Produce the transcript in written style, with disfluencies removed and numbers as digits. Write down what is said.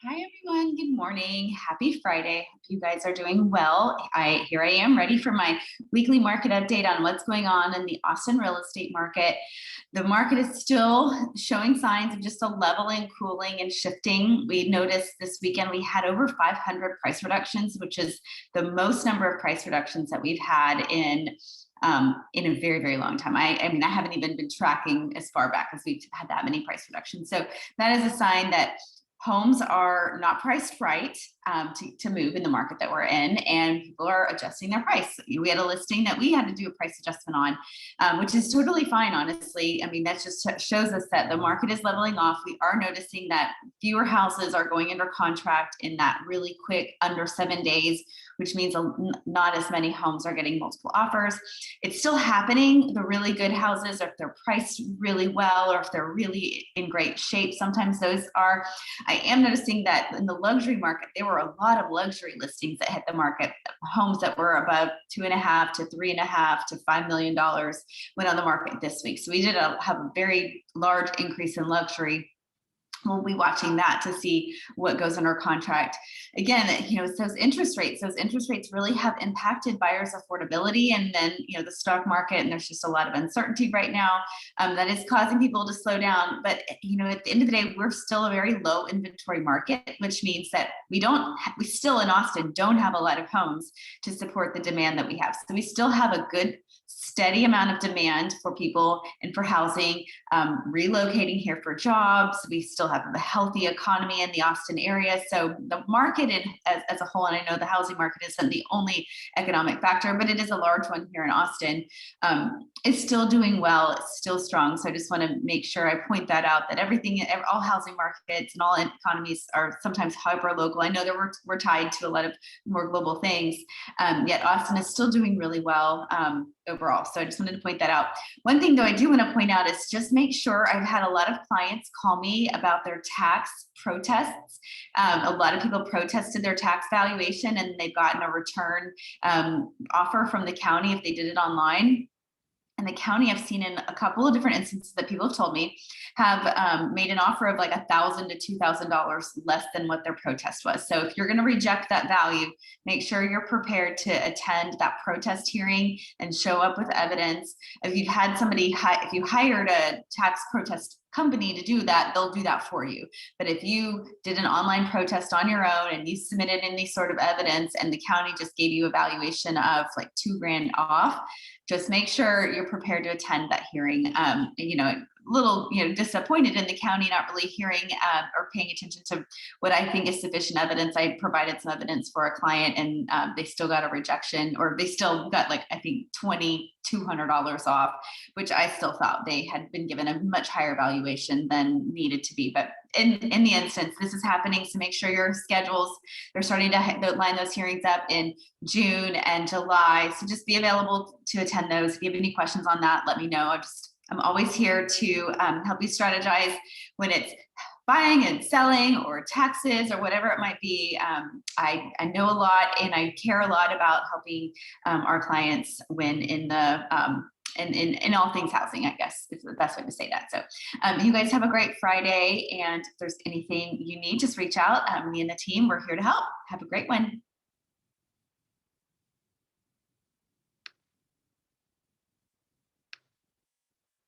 Hi everyone, good morning. Happy Friday. Hope you guys are doing well. Here I am ready for my weekly market update on what's going on in the Austin real estate market. The market is still showing signs of just a leveling, cooling, and shifting. We noticed this weekend we had over 500 price reductions, which is the most number of price reductions that we've had in a very, very long time. I mean, I haven't even been tracking as far back as we've had that many price reductions. So that is a sign that homes are not priced right to move in the market that we're in, and people are adjusting their price. We had a listing that we had to do a price adjustment on, which is totally fine, honestly. I mean, that just shows us that the market is leveling off. We are noticing that fewer houses are going under contract in that really quick, under 7 days, which means not as many homes are getting multiple offers. It's still happening. The really good houses, or if they're priced really well, or if they're really in great shape, sometimes those are. I am noticing that in the luxury market, there were a lot of luxury listings that hit the market. Homes that were above 2.5 to 3.5 to $5 million went on the market this week. So we did have a very large increase in luxury. We'll be watching that to see what goes under contract. Again, those interest rates really have impacted buyers' affordability, and then the stock market, and there's just a lot of uncertainty right now that is causing people to slow down. But at the end of the day, we're still a very low inventory market, which means that we still in Austin don't have a lot of homes to support the demand that we have. So we still have a good steady amount of demand for people and for housing, relocating here for jobs. We still have a healthy economy in the Austin area. So the market as a whole, and I know the housing market isn't the only economic factor, but it is a large one here in Austin, is still doing well. It's still strong. So I just want to make sure I point that out, that all housing markets and all economies are sometimes hyper local. I know that we're tied to a lot of more global things, yet Austin is still doing really well overall. So I just wanted to point that out. One thing though I do want to point out is just make sure. I've had a lot of clients call me about their tax protests. A lot of people protested their tax valuation, and they've gotten a return offer from the county if they did it online. And the county, I've seen in a couple of different instances that people have told me, have made an offer of like $1,000 to $2,000 less than what their protest was. So if you're going to reject that value, make sure you're prepared to attend that protest hearing and show up with evidence. If you hired a tax protest company to do that, they'll do that for you. But if you did an online protest on your own and you submitted any sort of evidence, and the county just gave you a valuation of like $2,000 off, just make sure you're prepared to attend that hearing. Little disappointed in the county not really hearing or paying attention to what I think is sufficient evidence. I provided some evidence for a client, and they still got a rejection, or they still got like I think $2,200 off, which I still thought they had been given a much higher valuation than needed to be. But in the instance, this is happening, so make sure your schedules, they're starting to line those hearings up in June and July. So just be available to attend those. If you have any questions on that, let me know. I'm always here to help you strategize when it's buying and selling or taxes or whatever it might be. I know a lot, and I care a lot about helping our clients win in the in all things housing, I guess is the best way to say that. So you guys have a great Friday, and if there's anything you need, just reach out. Me and the team, we're here to help. Have a great one.